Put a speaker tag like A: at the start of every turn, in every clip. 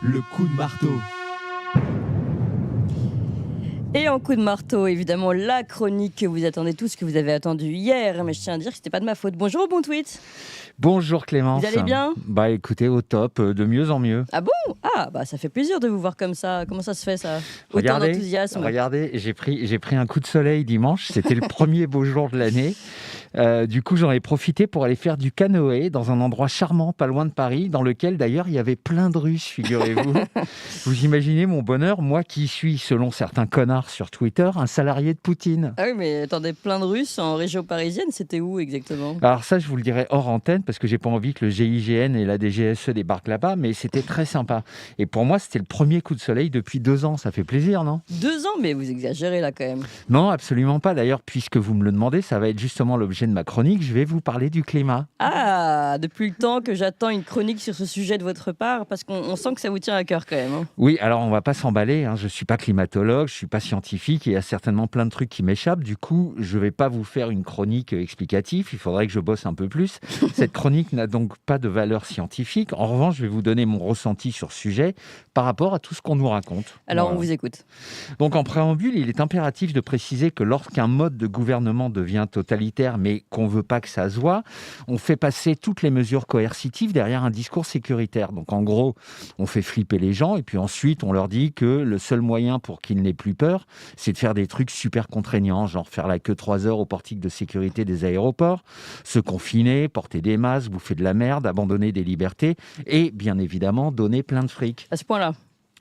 A: le coup de marteau.
B: Et en coup de marteau, évidemment, la chronique que vous attendez tous, que vous avez attendu hier. Mais je tiens à dire que c'était pas de ma faute. Bonjour, bon tweet.
C: Bonjour Clémence.
B: Vous allez bien ?
C: Bah écoutez, au top, de mieux en mieux.
B: Ah bon ? Ah, bah ça fait plaisir de vous voir comme ça. Comment ça se fait ça ? Autant d'enthousiasme.
C: Regardez, j'ai pris un coup de soleil dimanche. C'était le premier beau jour de l'année. Du coup, j'en ai profité pour aller faire du canoë dans un endroit charmant, pas loin de Paris, dans lequel d'ailleurs il y avait plein de Russes, figurez-vous. Vous imaginez mon bonheur, moi qui suis, selon certains connards sur Twitter, un salarié de Poutine.
B: Ah oui, mais attendez, plein de Russes en région parisienne, c'était où exactement ?
C: Alors ça, je vous le dirai hors antenne, parce que j'ai pas envie que le GIGN et la DGSE débarquent là-bas, mais c'était très sympa. Et pour moi, c'était le premier coup de soleil depuis 2 ans. Ça fait plaisir, non ?
B: 2 ans, mais vous exagérez là quand même.
C: Non, absolument pas. D'ailleurs, puisque vous me le demandez, ça va être justement l'objet de ma chronique. Je vais vous parler du climat.
B: Ah, depuis le temps que j'attends une chronique sur ce sujet de votre part, parce qu'on sent que ça vous tient à cœur quand même. Hein.
C: Oui, alors on va pas s'emballer. Je suis pas climatologue, je suis pas scientifique. Il y a certainement plein de trucs qui m'échappent. Du coup, je vais pas vous faire une chronique explicative. Il faudrait que je bosse un peu plus. Cette chronique n'a donc pas de valeur scientifique. En revanche, je vais vous donner mon ressenti sur ce sujet par rapport à tout ce qu'on nous raconte.
B: Alors,
C: Voilà.
B: on vous écoute.
C: Donc, en préambule, il est impératif de préciser que lorsqu'un mode de gouvernement devient totalitaire, mais qu'on veut pas que ça se voit, on fait passer toutes les mesures coercitives derrière un discours sécuritaire. Donc, en gros, on fait flipper les gens et puis ensuite, on leur dit que le seul moyen pour qu'ils n'aient plus peur, c'est de faire des trucs super contraignants, genre faire la queue 3 heures au portique de sécurité des aéroports, se confiner, porter des masques, bouffer de la merde, abandonner des libertés et, bien évidemment, donner plein de fric.
B: À ce point-là.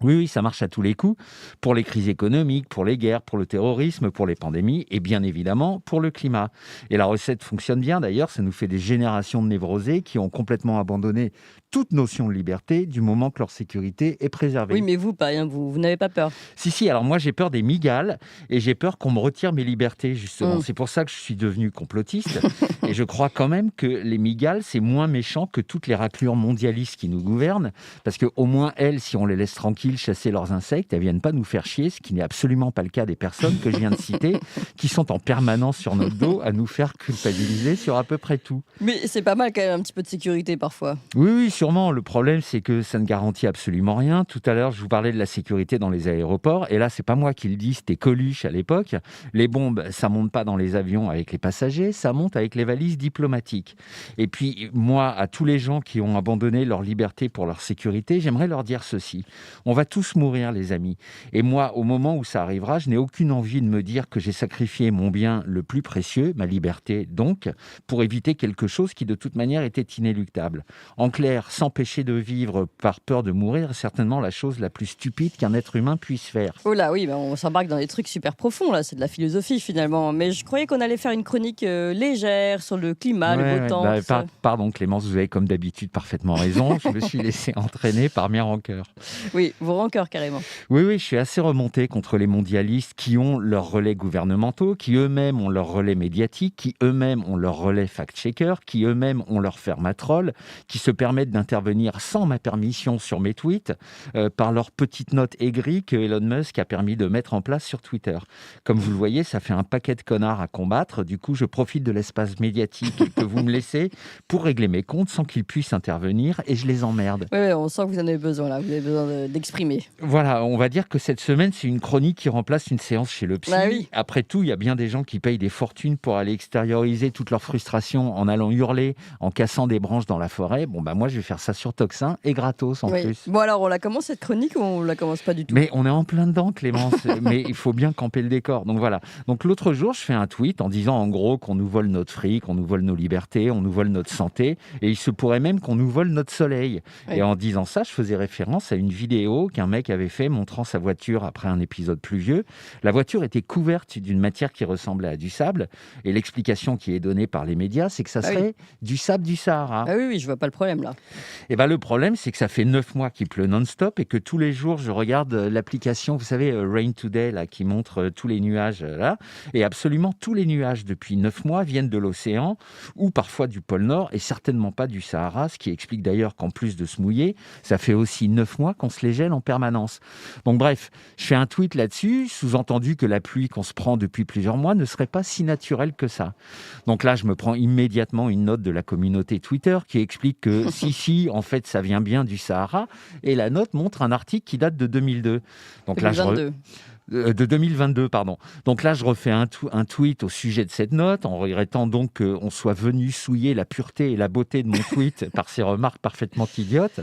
C: Oui, ça marche à tous les coups, pour les crises économiques, pour les guerres, pour le terrorisme, pour les pandémies et bien évidemment pour le climat. Et la recette fonctionne bien d'ailleurs, ça nous fait des générations de névrosés qui ont complètement abandonné toute notion de liberté du moment que leur sécurité est préservée.
B: Oui, mais vous, pas rien, vous n'avez pas peur.
C: Si, alors moi j'ai peur des migales et j'ai peur qu'on me retire mes libertés justement. C'est pour ça que je suis devenu complotiste et je crois quand même que les migales c'est moins méchant que toutes les raclures mondialistes qui nous gouvernent parce qu'au moins elles, si on les laisse tranquilles chasser leurs insectes, elles viennent pas nous faire chier, ce qui n'est absolument pas le cas des personnes que je viens de citer qui sont en permanence sur notre dos à nous faire culpabiliser sur à peu près tout.
B: Mais c'est pas mal quand même un petit peu de sécurité parfois.
C: Oui, sûrement. Le problème, c'est que ça ne garantit absolument rien. Tout à l'heure, je vous parlais de la sécurité dans les aéroports. Et là, c'est pas moi qui le dis, c'était Coluche à l'époque. Les bombes, ça monte pas dans les avions avec les passagers, ça monte avec les valises diplomatiques. Et puis, moi, à tous les gens qui ont abandonné leur liberté pour leur sécurité, j'aimerais leur dire ceci. On va tous mourir, les amis. Et moi, au moment où ça arrivera, je n'ai aucune envie de me dire que j'ai sacrifié mon bien le plus précieux, ma liberté donc, pour éviter quelque chose qui, de toute manière, était inéluctable. En clair, s'empêcher de vivre par peur de mourir est certainement la chose la plus stupide qu'un être humain puisse faire.
B: Oh là, oui, on s'embarque dans des trucs super profonds, là. C'est de la philosophie, finalement. Mais je croyais qu'on allait faire une chronique légère sur le climat, le beau temps.
C: Pardon, Clémence, vous avez comme d'habitude parfaitement raison. Je me suis laissé entraîner par mes rancœurs.
B: Oui, vos rancœurs, carrément.
C: Oui, je suis assez remonté contre les mondialistes qui ont leurs relais gouvernementaux, qui eux-mêmes ont leurs relais médiatiques, qui eux-mêmes ont leurs relais fact-checkers, qui eux-mêmes ont leurs fermatrolles, qui se permettent d'intervenir sans ma permission sur mes tweets par leur petite note aigrie que Elon Musk a permis de mettre en place sur Twitter. Comme vous le voyez, ça fait un paquet de connards à combattre. Du coup, je profite de l'espace médiatique que vous me laissez pour régler mes comptes sans qu'ils puissent intervenir et je les emmerde.
B: Oui, on sent que vous en avez besoin, là. Vous avez besoin d'exprimer.
C: Voilà, on va dire que cette semaine, c'est une chronique qui remplace une séance chez le psy.
B: Bah oui.
C: Après tout, il y a bien des gens qui payent des fortunes pour aller extérioriser toute leur frustration en allant hurler, en cassant des branches dans la forêt. Bon, bah moi, je vais faire ça sur Toxin et gratos en plus.
B: Bon, alors, on la commence cette chronique ou on la commence pas du tout ?
C: Mais on est en plein dedans, Clémence. Mais il faut bien camper le décor. Donc voilà. Donc l'autre jour, je fais un tweet en disant en gros qu'on nous vole notre fric, on nous vole nos libertés, on nous vole notre santé et il se pourrait même qu'on nous vole notre soleil. Oui. Et en disant ça, je faisais référence à une vidéo qu'un mec avait fait montrant sa voiture après un épisode pluvieux. La voiture était couverte d'une matière qui ressemblait à du sable et l'explication qui est donnée par les médias, c'est que ça serait du sable du Sahara.
B: Ah oui, je vois pas le problème là.
C: Et ben le problème, c'est que ça fait 9 mois qu'il pleut non-stop et que tous les jours, je regarde l'application, vous savez, Rain Today, là, qui montre tous les nuages, là. Et absolument tous les nuages, depuis 9 mois, viennent de l'océan ou parfois du pôle Nord et certainement pas du Sahara, ce qui explique d'ailleurs qu'en plus de se mouiller, ça fait aussi 9 mois qu'on se les gèle gèle en permanence. Donc bref, je fais un tweet là-dessus, sous-entendu que la pluie qu'on se prend depuis plusieurs mois ne serait pas si naturelle que ça. Donc là, je me prends immédiatement une note de la communauté Twitter qui explique que si, en fait, ça vient bien du Sahara, et la note montre un article qui date de 2002. Donc là,
B: 2022.
C: De 2022, pardon. Donc là, je refais un tweet au sujet de cette note, en regrettant donc qu'on soit venu souiller la pureté et la beauté de mon tweet par ces remarques parfaitement idiotes.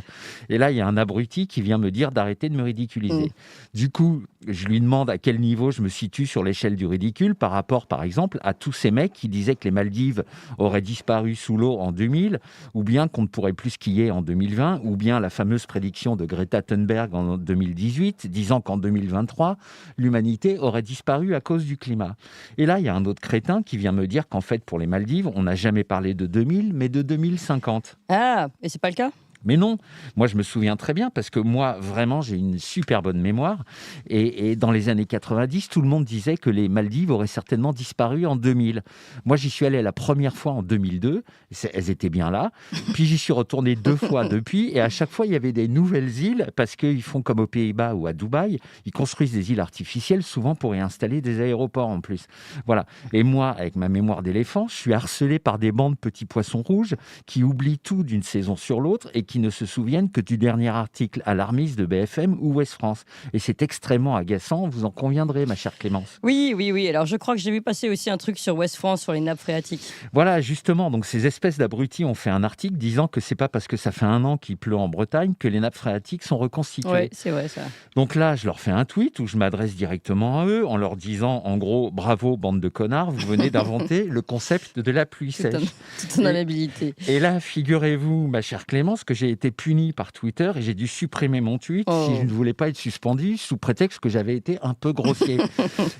C: Et là, il y a un abruti qui vient me dire d'arrêter de me ridiculiser. Du coup, je lui demande à quel niveau je me situe sur l'échelle du ridicule par rapport, par exemple, à tous ces mecs qui disaient que les Maldives auraient disparu sous l'eau en 2000, ou bien qu'on ne pourrait plus skier en 2020, ou bien la fameuse prédiction de Greta Thunberg en 2018, disant qu'en 2023, l'humanité aurait disparu à cause du climat. Et là, il y a un autre crétin qui vient me dire qu'en fait, pour les Maldives, on n'a jamais parlé de 2000, mais de 2050.
B: Ah, et c'est pas le cas ?
C: Mais non, moi je me souviens très bien parce que moi vraiment j'ai une super bonne mémoire et dans les années 90 tout le monde disait que les Maldives auraient certainement disparu en 2000. Moi j'y suis allé la première fois en 2002, elles étaient bien là, puis j'y suis retourné 2 fois depuis et à chaque fois il y avait des nouvelles îles parce qu'ils font comme aux Pays-Bas ou à Dubaï, ils construisent des îles artificielles souvent pour y installer des aéroports en plus. Voilà, et moi avec ma mémoire d'éléphant, je suis harcelé par des bancs de petits poissons rouges qui oublient tout d'une saison sur l'autre et qui ne se souviennent que du dernier article alarmiste de BFM ou Ouest France. Et c'est extrêmement agaçant, vous en conviendrez, ma chère Clémence.
B: Oui. Alors, je crois que j'ai vu passer aussi un truc sur Ouest France, sur les nappes phréatiques.
C: Voilà, justement, donc ces espèces d'abrutis ont fait un article disant que c'est pas parce que ça fait 1 an qu'il pleut en Bretagne que les nappes phréatiques sont reconstituées.
B: Oui, c'est vrai ça.
C: Donc là, je leur fais un tweet où je m'adresse directement à eux en leur disant, en gros, bravo, bande de connards, vous venez d'inventer le concept de la pluie sèche.
B: Toute ton amabilité.
C: Et là, figurez-vous, ma chère Clémence, que j'ai été puni par Twitter et j'ai dû supprimer mon tweet si je ne voulais pas être suspendu sous prétexte que j'avais été un peu grossier.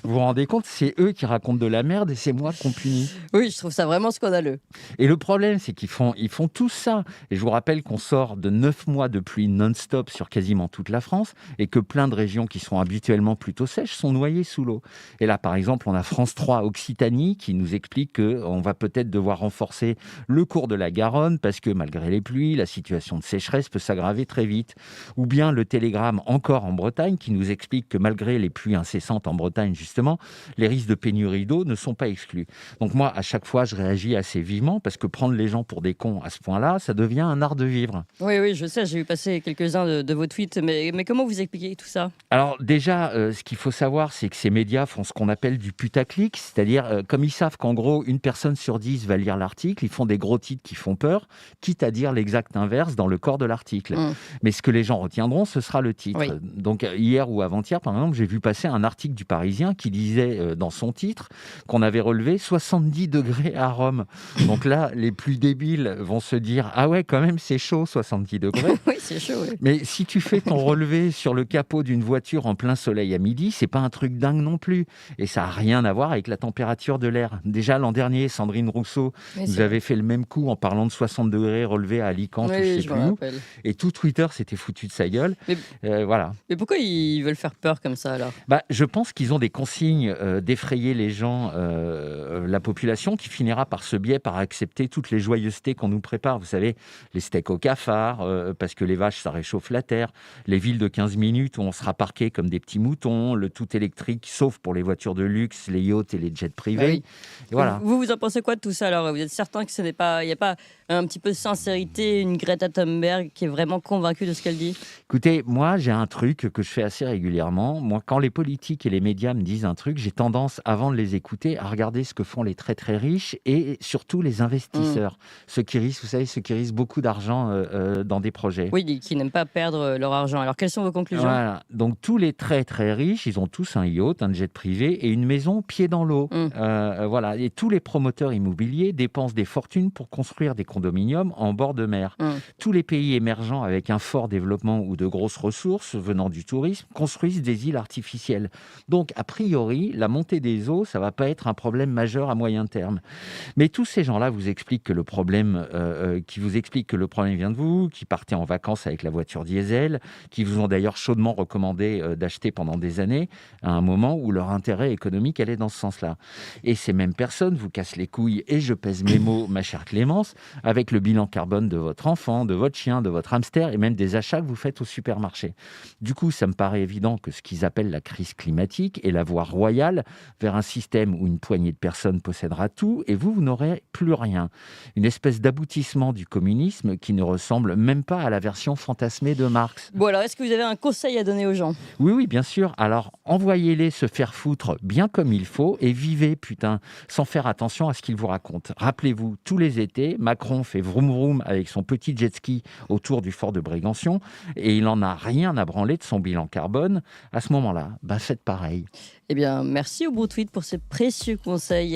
C: Vous vous rendez compte, c'est eux qui racontent de la merde et c'est moi qu'on punit.
B: Oui, je trouve ça vraiment scandaleux.
C: Et le problème, c'est qu'ils font tout ça. Et je vous rappelle qu'on sort de 9 mois de pluie non-stop sur quasiment toute la France et que plein de régions qui sont habituellement plutôt sèches sont noyées sous l'eau. Et là, par exemple, on a France 3 Occitanie qui nous explique qu'on va peut-être devoir renforcer le cours de la Garonne parce que malgré les pluies, la situation de sécheresse peut s'aggraver très vite. Ou bien le Télégramme encore en Bretagne qui nous explique que malgré les pluies incessantes en Bretagne justement, les risques de pénurie d'eau ne sont pas exclus. Donc moi, à chaque fois, je réagis assez vivement parce que prendre les gens pour des cons à ce point-là, ça devient un art de vivre.
B: Oui, je sais, j'ai vu passer quelques-uns de vos tweets, mais comment vous expliquez tout ça ?
C: Alors déjà, ce qu'il faut savoir, c'est que ces médias font ce qu'on appelle du putaclic, c'est-à-dire comme ils savent qu'en gros, 1 personne sur 10 va lire l'article, ils font des gros titres qui font peur, quitte à dire l'exact inverse dans le corps de l'article. Mais ce que les gens retiendront, ce sera le titre.
B: Oui.
C: Donc hier ou avant-hier, par exemple, j'ai vu passer un article du Parisien qui disait dans son titre qu'on avait relevé 70 degrés à Rome. Donc là, les plus débiles vont se dire « Ah ouais, quand même, c'est chaud, 70 degrés. »
B: Oui, c'est chaud, oui.
C: Mais si tu fais ton relevé sur le capot d'une voiture en plein soleil à midi, c'est pas un truc dingue non plus. Et ça n'a rien à voir avec la température de l'air. Déjà, l'an dernier, Sandrine Rousseau nous avait fait le même coup en parlant de 60 degrés relevés à Alicante,
B: oui,
C: ou je sais
B: je
C: plus
B: me
C: où.
B: rappelle.
C: Et tout Twitter s'était foutu de sa gueule. Voilà.
B: Mais pourquoi ils veulent faire peur comme ça, alors ?
C: Je pense qu'ils ont des consignes d'effrayer les gens, la population, qui finira par ce biais, par accepter toutes les joyeusetés qu'on nous prépare. Vous savez, les steaks au cafard, parce que les vaches, ça réchauffe la terre, les villes de 15 minutes où on sera parqués comme des petits moutons, le tout électrique, sauf pour les voitures de luxe, les yachts et les jets privés.
B: Oui.
C: Et voilà.
B: Vous en pensez quoi de tout ça, alors ? Vous êtes certain que il n'y a pas un petit peu de sincérité, une Greta Thunberg qui est vraiment convaincue de ce qu'elle dit ?
C: Écoutez, moi, j'ai un truc que je fais assez régulièrement. Moi, quand les politiques et les médias me disent un truc, j'ai tendance, avant de les écouter, à regarder ce que font les très très riches et surtout les investisseurs. Ceux qui risquent, vous savez, ceux qui risquent beaucoup d'argent dans des projets.
B: Oui, qui n'aiment pas perdre leur argent. Alors, quelles sont vos conclusions ?
C: Voilà. Donc, tous les très très riches, ils ont tous un yacht, un jet privé et une maison pied dans l'eau. Voilà. Et tous les promoteurs immobiliers dépensent des fortunes pour construire des condominiums en bord de mer. Tous les pays émergents avec un fort développement ou de grosses ressources venant du tourisme construisent des îles artificielles. Donc, a priori, la montée des eaux, ça va pas être un problème majeur à moyen terme. Mais tous ces gens-là vous expliquent que le problème, vient de vous, qui partez en vacances avec la voiture diesel, qui vous ont d'ailleurs chaudement recommandé d'acheter pendant des années, à un moment où leur intérêt économique allait dans ce sens-là. Et ces mêmes personnes vous cassent les couilles, et je pèse mes mots, ma chère Clémence, avec le bilan carbone de votre enfant, de votre chien, de votre hamster et même des achats que vous faites au supermarché. Du coup, ça me paraît évident que ce qu'ils appellent la crise climatique est la voie royale vers un système où une poignée de personnes possédera tout et vous n'aurez plus rien. Une espèce d'aboutissement du communisme qui ne ressemble même pas à la version fantasmée de Marx.
B: Bon, alors, est-ce que vous avez un conseil à donner aux gens?
C: Oui, oui, bien sûr. Alors, envoyez-les se faire foutre bien comme il faut et vivez, putain, sans faire attention à ce qu'ils vous racontent. Rappelez-vous, tous les étés, Macron fait vroom vroom avec son petit jet ski autour du fort de Brégançon et il n'en a rien à branler de son bilan carbone. À ce moment-là, faites pareil.
B: Eh bien, merci au Bout Tweet pour ces précieux conseils.